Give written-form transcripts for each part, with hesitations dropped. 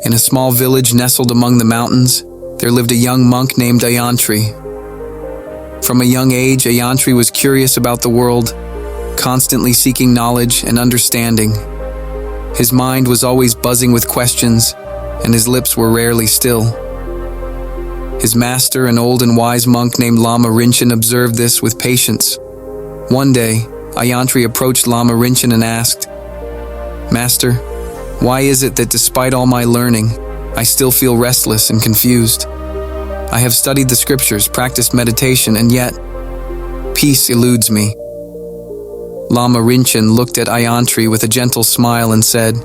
In a small village nestled among the mountains, there lived a young monk named Ayantri. From a young age, Ayantri was curious about the world, constantly seeking knowledge and understanding. His mind was always buzzing with questions, and his lips were rarely still. His master, an old and wise monk named Lama Rinchen, observed this with patience. One day, Ayantri approached Lama Rinchen and asked, "Master, why is it that despite all my learning, I still feel restless and confused? I have studied the scriptures, practiced meditation, and yet peace eludes me." Lama Rinchen looked at Ayantri with a gentle smile and said,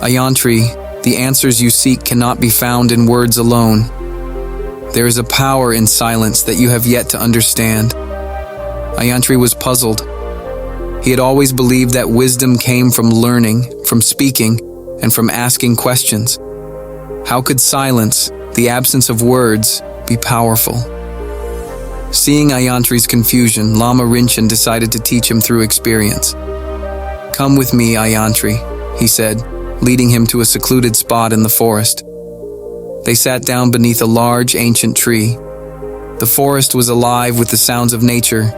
"Ayantri, the answers you seek cannot be found in words alone. There is a power in silence that you have yet to understand." Ayantri was puzzled. He had always believed that wisdom came from learning, from speaking, and from asking questions. How could silence, the absence of words, be powerful? Seeing Ayantri's confusion, Lama Rinchen decided to teach him through experience. "Come with me, Ayantri," he said, leading him to a secluded spot in the forest. They sat down beneath a large, ancient tree. The forest was alive with the sounds of nature,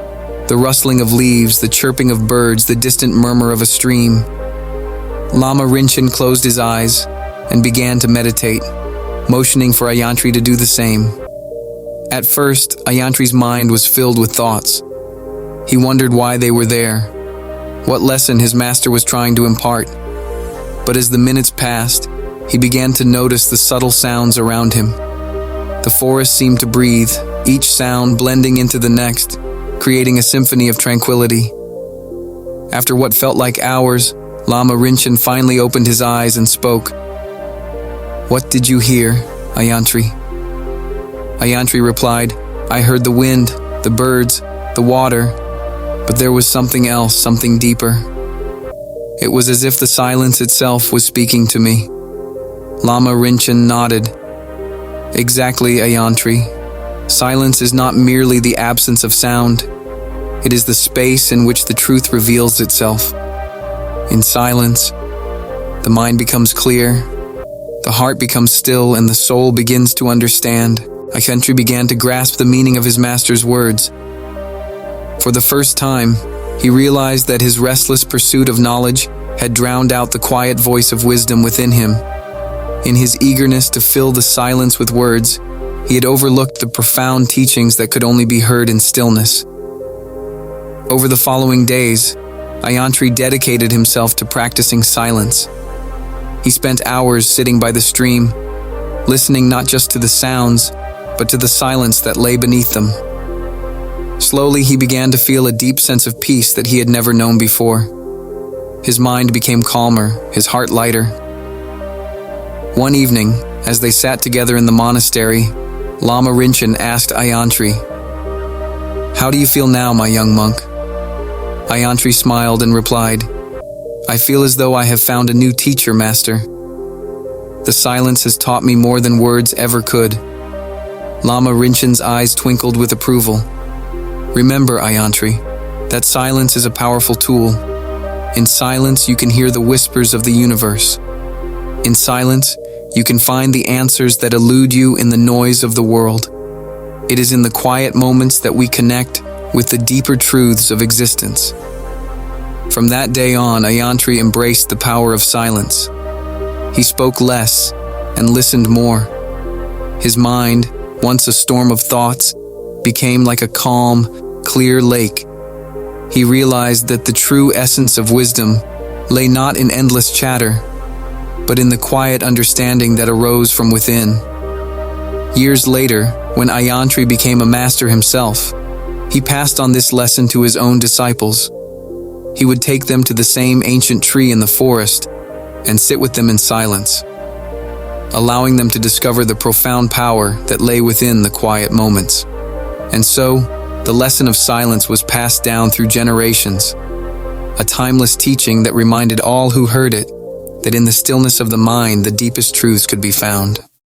the rustling of leaves, the chirping of birds, the distant murmur of a stream. Lama Rinchen closed his eyes and began to meditate, motioning for Ayantri to do the same. At first, Ayantri's mind was filled with thoughts. He wondered why they were there, what lesson his master was trying to impart. But as the minutes passed, he began to notice the subtle sounds around him. The forest seemed to breathe, each sound blending into the next, creating a symphony of tranquility. After what felt like hours, Lama Rinchen finally opened his eyes and spoke. "What did you hear, Ayantri?" Ayantri replied, "I heard the wind, the birds, the water, but there was something else, something deeper. It was as if the silence itself was speaking to me." Lama Rinchen nodded. "Exactly, Ayantri. Silence is not merely the absence of sound. It is the space in which the truth reveals itself. In silence, the mind becomes clear, the heart becomes still, and the soul begins to understand." Ayantri began to grasp the meaning of his master's words. For the first time, he realized that his restless pursuit of knowledge had drowned out the quiet voice of wisdom within him. In his eagerness to fill the silence with words, he had overlooked the profound teachings that could only be heard in stillness. Over the following days, Ayantri dedicated himself to practicing silence. He spent hours sitting by the stream, listening not just to the sounds, but to the silence that lay beneath them. Slowly, he began to feel a deep sense of peace that he had never known before. His mind became calmer, his heart lighter. One evening, as they sat together in the monastery, Lama Rinchen asked Ayantri, "How do you feel now, my young monk?" Ayantri smiled and replied, "I feel as though I have found a new teacher, master. The silence has taught me more than words ever could." Lama Rinchen's eyes twinkled with approval. "Remember, Ayantri, that silence is a powerful tool. In silence, you can hear the whispers of the universe. In silence, you can find the answers that elude you in the noise of the world. It is in the quiet moments that we connect with the deeper truths of existence." From that day on, Ayantri embraced the power of silence. He spoke less and listened more. His mind, once a storm of thoughts, became like a calm, clear lake. He realized that the true essence of wisdom lay not in endless chatter, but in the quiet understanding that arose from within. Years later, when Ayantri became a master himself, he passed on this lesson to his own disciples. He would take them to the same ancient tree in the forest and sit with them in silence, allowing them to discover the profound power that lay within the quiet moments. And so, the lesson of silence was passed down through generations, a timeless teaching that reminded all who heard it that in the stillness of the mind, the deepest truths could be found.